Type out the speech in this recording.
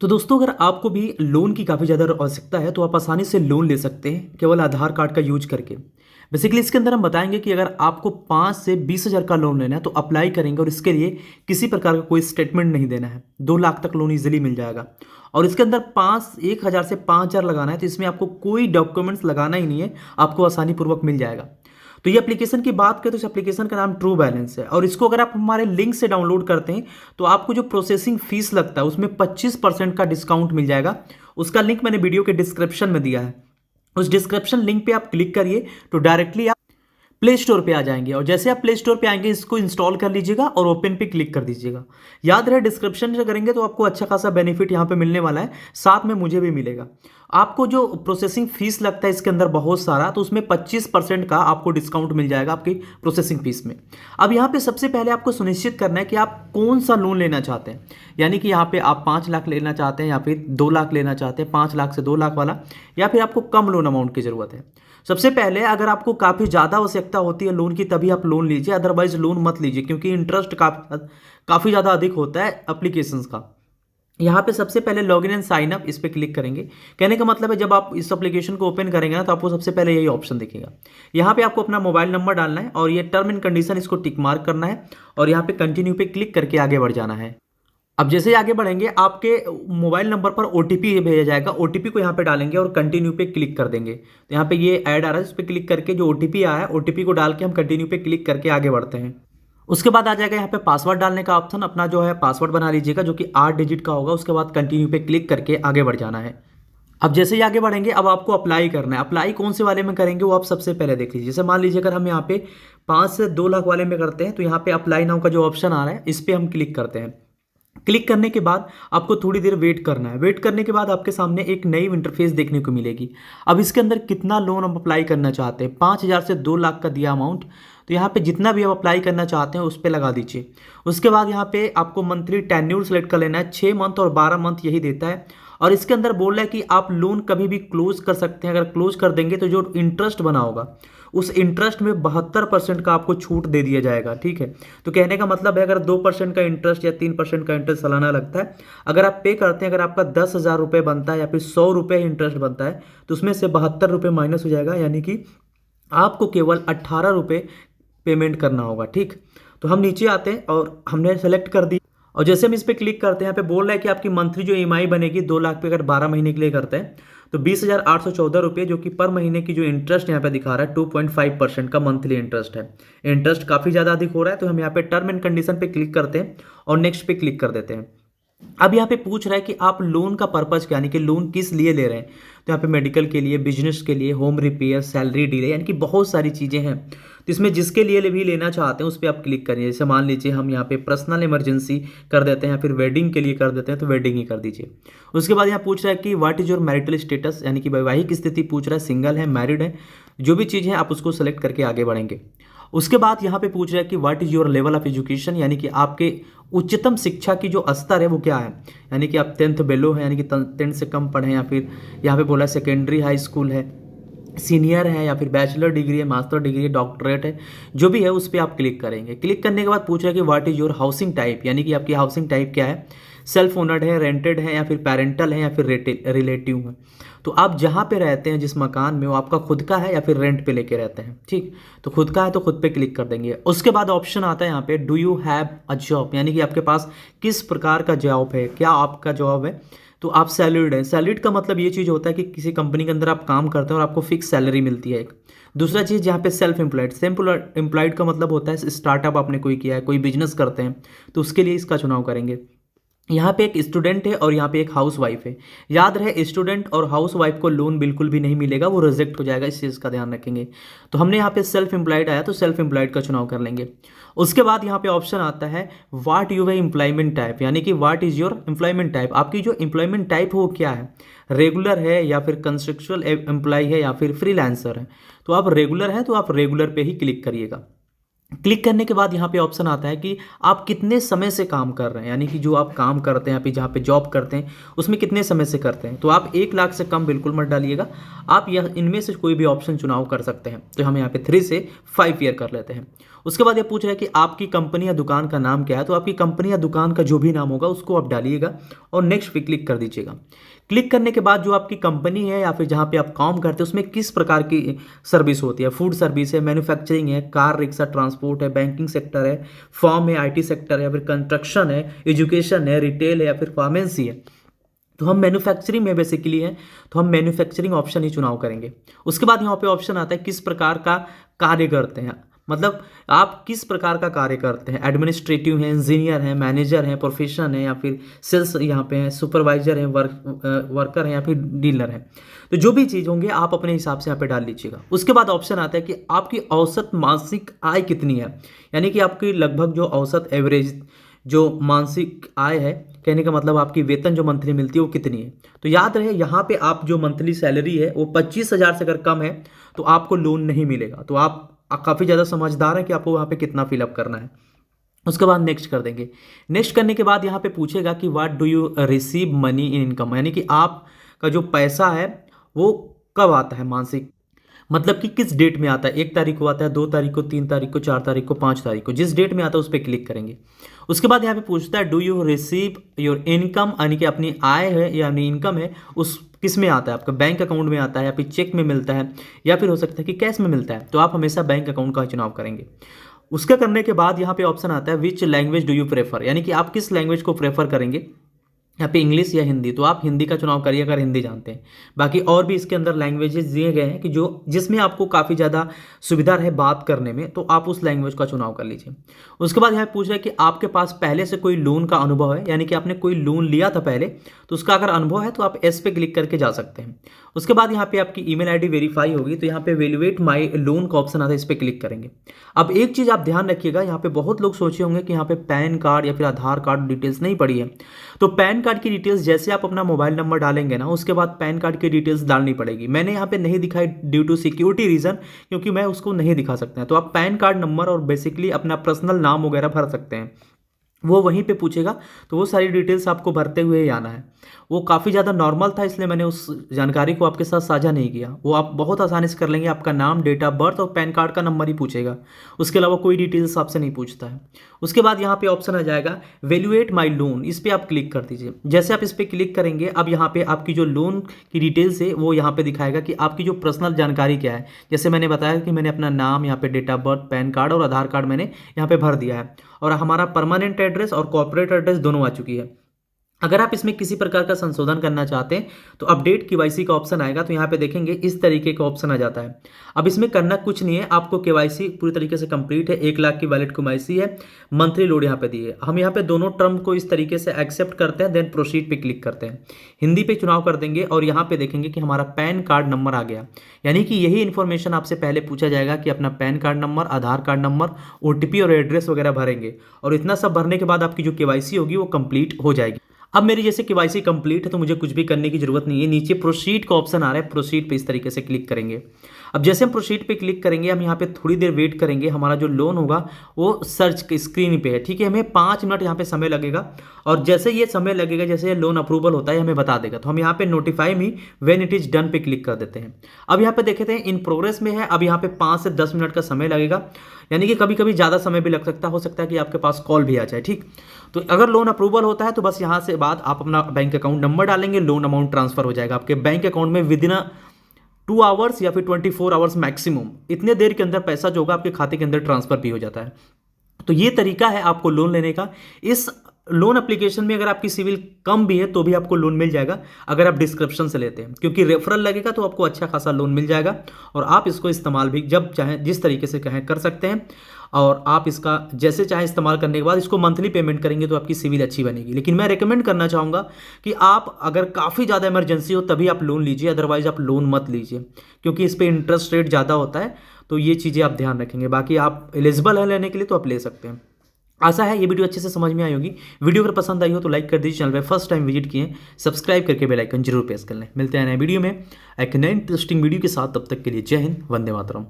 तो दोस्तों, अगर आपको भी लोन की काफ़ी ज़्यादा आवश्यकता है तो आप आसानी से लोन ले सकते हैं केवल आधार कार्ड का यूज करके। बेसिकली इसके अंदर हम बताएंगे कि अगर आपको 5 से 20 हज़ार का लोन लेना है तो अप्लाई करेंगे और इसके लिए किसी प्रकार का कोई स्टेटमेंट नहीं देना है। 2 लाख तक लोन इजीली मिल जाएगा। और इसके अंदर 1 हज़ार से 5 हज़ार लगाना है तो इसमें आपको कोई डॉक्यूमेंट्स लगाना ही नहीं है, आपको आसानी पूर्वक मिल जाएगा। तो ये एप्लीकेशन की बात करें तो इस एप्लीकेशन का नाम ट्रू बैलेंस है और इसको अगर आप हमारे लिंक से डाउनलोड करते हैं तो आपको जो प्रोसेसिंग फीस लगता है उसमें 25% का डिस्काउंट मिल जाएगा। उसका लिंक मैंने वीडियो के डिस्क्रिप्शन में दिया है। उस डिस्क्रिप्शन लिंक पे आप क्लिक करिए तो डायरेक्टली आप प्ले स्टोर पे आ जाएंगे और जैसे आप प्ले स्टोर पे आएंगे इसको इंस्टॉल कर लीजिएगा और ओपन पे क्लिक कर दीजिएगा। याद रहे डिस्क्रिप्शन से करेंगे तो आपको अच्छा खासा बेनिफिट यहाँ पे मिलने वाला है, साथ में मुझे भी मिलेगा। आपको जो प्रोसेसिंग फीस लगता है इसके अंदर बहुत सारा, तो उसमें 25% का आपको डिस्काउंट मिल जाएगा आपकी प्रोसेसिंग फीस में। अब यहाँ पे सबसे पहले आपको सुनिश्चित करना है कि आप कौन सा लोन लेना चाहते हैं, यानी कि यहाँ पे आप 5 लाख लेना चाहते हैं या फिर 2 लाख लेना चाहते हैं, 5 लाख से 2 लाख वाला, या फिर आपको कम लोन अमाउंट की जरूरत है। सबसे पहले अगर आपको काफ़ी ज़्यादा आवश्यकता होती है लोन की तभी आप लोन लीजिए, अदरवाइज लोन मत लीजिए क्योंकि इंटरेस्ट काफ़ी ज़्यादा अधिक होता है एप्लीकेशंस का। यहाँ पे सबसे पहले लॉगिन एंड साइन अप इस पर क्लिक करेंगे। कहने का मतलब है जब आप इस एप्लीकेशन को ओपन करेंगे ना तो आपको सबसे पहले यही ऑप्शन दिखेगा। यहाँ पे आपको अपना मोबाइल नंबर डालना है और ये टर्म एंड कंडीशन इसको टिक मार्क करना है और यहाँ पे कंटिन्यू पे क्लिक करके आगे बढ़ जाना है। अब जैसे ही आगे बढ़ेंगे आपके मोबाइल नंबर पर ओटीपी भेजा जाएगा, ओटीपी को यहाँ पे डालेंगे और कंटिन्यू पे क्लिक कर देंगे। तो यहाँ पे ये ऐड आ रहा है, इस पर क्लिक करके जो ओटीपी आया है ओटीपी को डाल के हम कंटिन्यू पे क्लिक करके आगे बढ़ते हैं। उसके बाद आ जाएगा यहाँ पे पासवर्ड डालने का ऑप्शन, अपना जो है पासवर्ड बना लीजिएगा जो कि 8 डिजिट का होगा। उसके बाद कंटिन्यू पे क्लिक करके आगे बढ़ जाना है। अब जैसे ही आगे बढ़ेंगे अब आपको अप्लाई करना है। अप्लाई कौन से वाले में करेंगे वो आप सबसे पहले देख लीजिए। जैसे मान लीजिए अगर हम यहाँ पे 5 से 2 लाख वाले में करते हैं तो यहाँ पे अप्लाई नाउ का जो ऑप्शन आ रहा है इस पर हम क्लिक करते हैं। क्लिक करने के बाद आपको थोड़ी देर वेट करना है। वेट करने के बाद आपके सामने एक नई इंटरफेस देखने को मिलेगी। अब इसके अंदर कितना लोन आप अप्लाई करना चाहते हैं, 5 हज़ार से 2 लाख का दिया अमाउंट, तो यहाँ पे जितना भी आप अप्लाई करना चाहते हैं उस पर लगा दीजिए। उसके बाद यहाँ पे आपको मंथली टेन्यूर सेलेक्ट कर लेना है, 6 मंथ और 12 मंथ यही देता है। और इसके अंदर बोल रहा है कि आप लोन कभी भी क्लोज कर सकते हैं। अगर क्लोज कर देंगे तो जो इंटरेस्ट बना होगा उस इंटरेस्ट में 72% का आपको छूट दे दिया जाएगा। ठीक है, तो कहने का मतलब है अगर 2% का इंटरेस्ट या 3% का इंटरेस्ट सालाना लगता है, अगर आप पे करते हैं, अगर आपका 10,000 रुपये बनता है या फिर 100 रुपये इंटरेस्ट बनता है तो उसमें से 72 रुपये माइनस हो जाएगा, यानी कि आपको केवल 18 रुपये पेमेंट करना होगा। ठीक, तो हम नीचे आते हैं और हमने सेलेक्ट कर दी और जैसे हम इस पर क्लिक करते हैं यहाँ पे बोल रहा है कि आपकी मंथली जो ईएमआई बनेगी 2 लाख पे अगर 12 महीने के लिए करते हैं तो 20,814 रुपये, जो कि पर महीने की जो इंटरेस्ट यहाँ पे दिखा रहा है 2.5% का मंथली इंटरेस्ट है। इंटरेस्ट काफ़ी ज़्यादा अधिक हो रहा है तो हम यहाँ पे टर्म एंड कंडीशन पे क्लिक करते हैं और नेक्स्ट पे क्लिक कर देते हैं। अब यहाँ पे पूछ रहा है कि आप लोन का पर्पज क्या, यानी कि लोन किस लिए ले रहे हैं। तो यहाँ पे मेडिकल के लिए, बिजनेस के लिए, होम रिपेयर, सैलरी डीले, यानी कि बहुत सारी चीज़ें हैं। तो इसमें जिसके लिए भी लेना चाहते हैं उस पर आप क्लिक करिए। जैसे मान लीजिए हम यहाँ पे पर्सनल इमरजेंसी कर देते हैं या फिर वेडिंग के लिए कर देते हैं तो वेडिंग ही कर दीजिए। उसके बाद यहाँ पूछ रहा है कि what is your marital status, यानी कि वैवाहिक स्थिति पूछ रहा है, सिंगल है, मैरिड है, जो भी चीज़ है आप उसको सेलेक्ट करके आगे बढ़ेंगे। उसके बाद यहाँ पे पूछ रहा है कि what is your level of education, यानी कि आपके उच्चतम शिक्षा की जो स्तर है वो क्या है, यानी कि आप 10th बेलो है, यानी कि 10th से कम पढ़े, या फिर यहाँ पे बोला सेकेंडरी हाई स्कूल है, सीनियर है, या फिर बैचलर डिग्री है, मास्टर डिग्री है, डॉक्टरेट है, जो भी है उस पर आप क्लिक करेंगे। क्लिक करने के बाद पूछ रहा है कि what is your housing type, यानी कि आपकी हाउसिंग टाइप क्या है, सेल्फ ओनर्ड है, रेंटेड है, या फिर पेरेंटल है, या फिर रिलेटिव है। तो आप जहाँ पे रहते हैं जिस मकान में वो आपका खुद का है या फिर रेंट पे लेके रहते हैं। ठीक, तो खुद का है तो खुद पे क्लिक कर देंगे। उसके बाद ऑप्शन आता है यहाँ पे do you have a job, यानी कि आपके पास किस प्रकार का जॉब है, क्या आपका जॉब है। तो आप सैलरीड हैं। सैलरीड का मतलब ये चीज़ होता है कि किसी कंपनी के अंदर आप काम करते हैं और आपको फिक्स सैलरी मिलती है एक। दूसरा चीज़ यहाँ पे सेल्फ एम्प्लॉयड का मतलब होता है स्टार्टअप आपने कोई किया है, कोई बिजनेस करते हैं तो उसके लिए इसका चुनाव करेंगे। यहाँ पे एक स्टूडेंट है और यहाँ पे एक हाउस वाइफ है। याद रहे स्टूडेंट और हाउस वाइफ को लोन बिल्कुल भी नहीं मिलेगा, वो रिजेक्ट हो जाएगा, इस चीज़ का ध्यान रखेंगे। तो हमने यहाँ पे सेल्फ एम्प्लॉयड आया तो सेल्फ एम्प्लॉयड का चुनाव कर लेंगे। उसके बाद यहाँ पे ऑप्शन आता है व्हाट यू है एम्प्लॉयमेंट टाइप, यानी कि what is your employment type, आपकी जो एम्प्लॉयमेंट टाइप है वो क्या है, रेगुलर है या फिर कंस्ट्रक्चुअल एम्प्लॉय है या फिर फ्रीलांसर है। तो आप रेगुलर हैं तो आप रेगुलर पे ही क्लिक करिएगा। क्लिक करने के बाद यहाँ पे ऑप्शन आता है कि आप कितने समय से काम कर रहे हैं, यानी कि जो आप काम करते हैं, जहाँ पे जॉब करते हैं उसमें कितने समय से करते हैं। तो आप 1 लाख से कम बिल्कुल मत डालिएगा, आप यह इनमें से कोई भी ऑप्शन चुनाव कर सकते हैं। तो हम यहाँ पे 3 से 5 ईयर कर लेते हैं। उसके बाद ये पूछ रहा है कि आपकी कंपनी या दुकान का नाम क्या है। तो आपकी कंपनी या दुकान का जो भी नाम होगा उसको आप डालिएगा और नेक्स्ट पे क्लिक कर दीजिएगा। क्लिक करने के बाद जो आपकी कंपनी है या फिर जहाँ पे आप काम करते हैं उसमें किस प्रकार की सर्विस होती है, फूड सर्विस है, मैन्युफैक्चरिंग है, कार रिक्शा ट्रांसपोर्ट है, बैंकिंग सेक्टर है, फॉर्म है, आईटी सेक्टर है, या फिर कंस्ट्रक्शन है, एजुकेशन है, रिटेल है, या फिर फार्मेसी है। तो हम मैन्युफैक्चरिंग में बेसिकली है, तो हम मैन्युफैक्चरिंग ऑप्शन ही चुनाव करेंगे। उसके बाद यहाँ पे ऑप्शन आता है किस प्रकार का कार्य करते हैं, मतलब आप किस प्रकार का कार्य करते हैं, एडमिनिस्ट्रेटिव है, इंजीनियर है, मैनेजर है, प्रोफेशन है, या फिर सेल्स यहाँ पे है, सुपरवाइजर है, वर्कर है, या फिर डीलर है। तो जो भी चीज़ होंगे आप अपने हिसाब से यहाँ पे डाल लीजिएगा। उसके बाद ऑप्शन आता है कि आपकी औसत मासिक आय कितनी है, यानी कि आपकी लगभग जो औसत एवरेज जो मासिक आय है, कहने का मतलब आपकी वेतन जो मंथली मिलती है वो कितनी है। तो याद रहे यहाँ पे आप जो मंथली सैलरी है वो 25,000 से अगर कम है तो आपको लोन नहीं मिलेगा। तो आप काफ़ी ज़्यादा समझदार हैं कि आपको वहाँ पे कितना फिलअप करना है। उसके बाद नेक्स्ट कर देंगे। नेक्स्ट करने के बाद यहाँ पे पूछेगा कि what do you receive money in income, यानी कि आपका जो पैसा है वो कब आता है मासिक, मतलब कि किस डेट में आता है। 1 तारीख को आता है, 2 तारीख को, 3 तारीख को, 4 तारीख को, 5 तारीख को, जिस डेट में आता है उस पर क्लिक करेंगे। उसके बाद यहाँ पे पूछता है do you receive your income, यानी कि अपनी आय है या अपनी इनकम है उस किस में आता है, आपका बैंक अकाउंट में आता है या फिर चेक में मिलता है या फिर हो सकता है कि कैश में मिलता है। तो आप हमेशा बैंक अकाउंट का चुनाव करेंगे। उसका करने के बाद यहाँ पे ऑप्शन आता है which language do you prefer, यानी कि आप किस लैंग्वेज को प्रेफर करेंगे, यहाँ पे इंग्लिश या हिंदी। तो आप हिंदी का चुनाव करिए अगर हिंदी जानते हैं। बाकी और भी इसके अंदर लैंग्वेजेस दिए गए हैं कि जो जिसमें आपको काफ़ी ज़्यादा सुविधा रहे बात करने में, तो आप उस लैंग्वेज का चुनाव कर लीजिए। उसके बाद यहाँ पूछ रहा है कि आपके पास पहले से कोई लोन का अनुभव है, यानी कि आपने कोई लोन लिया था पहले, तो उसका अगर अनुभव है तो आप एस पे क्लिक करके जा सकते हैं। उसके बाद यहाँ पे आपकी ईमेल आईडी वेरीफाई होगी, तो यहाँ पे वैल्यूएट माई लोन का ऑप्शन आता है, इस पर क्लिक करेंगे। अब एक चीज़ आप ध्यान रखिएगा, यहाँ पे बहुत लोग सोचे होंगे कि यहाँ पे पैन कार्ड या फिर आधार कार्ड डिटेल्स नहीं पड़ी है। तो पैन कार्ड की डिटेल्स जैसे आप अपना मोबाइल नंबर डालेंगे ना, उसके बाद पैन कार्ड की डिटेल्स डालनी पड़ेगी। मैंने यहाँ पे नहीं दिखाई ड्यू टू सिक्योरिटी रीजन, क्योंकि मैं उसको नहीं दिखा सकता है। तो आप पैन कार्ड नंबर और बेसिकली अपना पर्सनल नाम वगैरह भर सकते हैं, वो वहीं पे पूछेगा। तो वो सारी डिटेल्स आपको भरते हुए ही आना है। वो काफ़ी ज़्यादा नॉर्मल था, इसलिए मैंने उस जानकारी को आपके साथ साझा नहीं किया। वो आप बहुत आसानी से कर लेंगे। आपका नाम, डेट ऑफ बर्थ और पैन कार्ड का नंबर ही पूछेगा, उसके अलावा कोई डिटेल्स आपसे नहीं पूछता है। उसके बाद यहाँ पे ऑप्शन आ जाएगा वैल्यूएट माई लोन, इस पर आप क्लिक कर दीजिए। जैसे आप इस पर क्लिक करेंगे, अब यहाँ पे आपकी जो लोन की डिटेल्स है वो यहाँ पे दिखाएगा कि आपकी जो पर्सनल जानकारी क्या है। जैसे मैंने बताया कि मैंने अपना नाम, यहाँ पे date of birth, PAN card और आधार कार्ड मैंने यहाँ पे भर दिया है, और हमारा परमानेंट एड्रेस और कॉर्पोरेट एड्रेस दोनों आ चुकी है। अगर आप इसमें किसी प्रकार का संशोधन करना चाहते हैं तो अपडेट केवाईसी का ऑप्शन आएगा, तो यहाँ पे देखेंगे इस तरीके का ऑप्शन आ जाता है। अब इसमें करना कुछ नहीं है, आपको केवाईसी पूरी तरीके से कंप्लीट है। 1 लाख की वैलिड केवाईसी है, मंथली लोड यहाँ पे दी है। हम यहाँ पे दोनों टर्म को इस तरीके से एक्सेप्ट करते हैं, देन प्रोसीड पे क्लिक करते हैं। हिंदी पे चुनाव कर देंगे और यहाँ पे देखेंगे कि हमारा पैन कार्ड नंबर आ गया, यानी कि यही इन्फॉर्मेशन आपसे पहले पूछा जाएगा कि अपना पैन कार्ड नंबर, आधार कार्ड नंबर, ओटीपी और एड्रेस वगैरह भरेंगे। और इतना सब भरने के बाद आपकी जो केवाईसी होगी वो कंप्लीट हो जाएगी। अब मेरी जैसे केवाईसी कंप्लीट है तो मुझे कुछ भी करने की जरूरत नहीं है। नीचे प्रोसीड का ऑप्शन आ रहा है, प्रोसीड पे इस तरीके से क्लिक करेंगे। अब जैसे हम प्रोसीड पे क्लिक करेंगे, हम यहाँ पे थोड़ी देर वेट करेंगे। हमारा जो लोन होगा वो सर्च स्क्रीन पे है, ठीक है। हमें 5 मिनट यहाँ पे समय लगेगा, और जैसे ये समय लगेगा, जैसे ये लोन अप्रूवल होता है हमें बता देगा। तो हम यहाँ पे notify me when it is done पे क्लिक कर देते हैं। अब यहाँ पे देखते हैं इन प्रोग्रेस में है। अब यहाँ पे 5 से 10 मिनट का समय लगेगा, यानी कि कभी कभी ज़्यादा समय भी लग सकता है, हो सकता है कि आपके पास कॉल भी आ जाए, ठीक। तो अगर लोन अप्रूवल होता है तो बस यहाँ से बाद आप अपना बैंक अकाउंट नंबर डालेंगे, लोन अमाउंट ट्रांसफर हो जाएगा आपके बैंक अकाउंट में विद इन 2 आवर्स या फिर 24 आवर्स मैक्सिमम। इतने देर के अंदर पैसा जो होगा आपके खाते के अंदर ट्रांसफर भी हो जाता है। तो ये तरीका है आपको लोन लेने का। इस लोन एप्लीकेशन में अगर आपकी सिविल कम भी है तो भी आपको लोन मिल जाएगा अगर आप डिस्क्रिप्शन से लेते हैं, क्योंकि रेफरल लगेगा तो आपको अच्छा खासा लोन मिल जाएगा। और आप इसको इस्तेमाल भी जब चाहें, जिस तरीके से कहें कर सकते हैं। और आप इसका जैसे चाहें इस्तेमाल करने के बाद इसको मंथली पेमेंट करेंगे तो आपकी सिविल अच्छी बनेगी। लेकिन मैं रेकमेंड करना चाहूँगा कि आप अगर काफ़ी ज़्यादा इमरजेंसी हो तभी आप लोन लीजिए, अदरवाइज आप लोन मत लीजिए, क्योंकि इस पर इंटरेस्ट रेट ज़्यादा होता है। तो ये चीज़ें आप ध्यान रखेंगे। बाकी आप एलिजिबल है लेने के लिए तो आप ले सकते हैं। आशा है ये वीडियो अच्छे से समझ में आई होगी। वीडियो अगर पसंद आई हो तो लाइक कर दीजिए। चैनल पे फर्स्ट टाइम विजिट किए, सब्सक्राइब करके बेल आइकन जरूर प्रेस कर लें। मिलते हैं नए वीडियो में एक नए इंटरेस्टिंग वीडियो के साथ। तब तक के लिए जय हिंद, वंदे मातरम।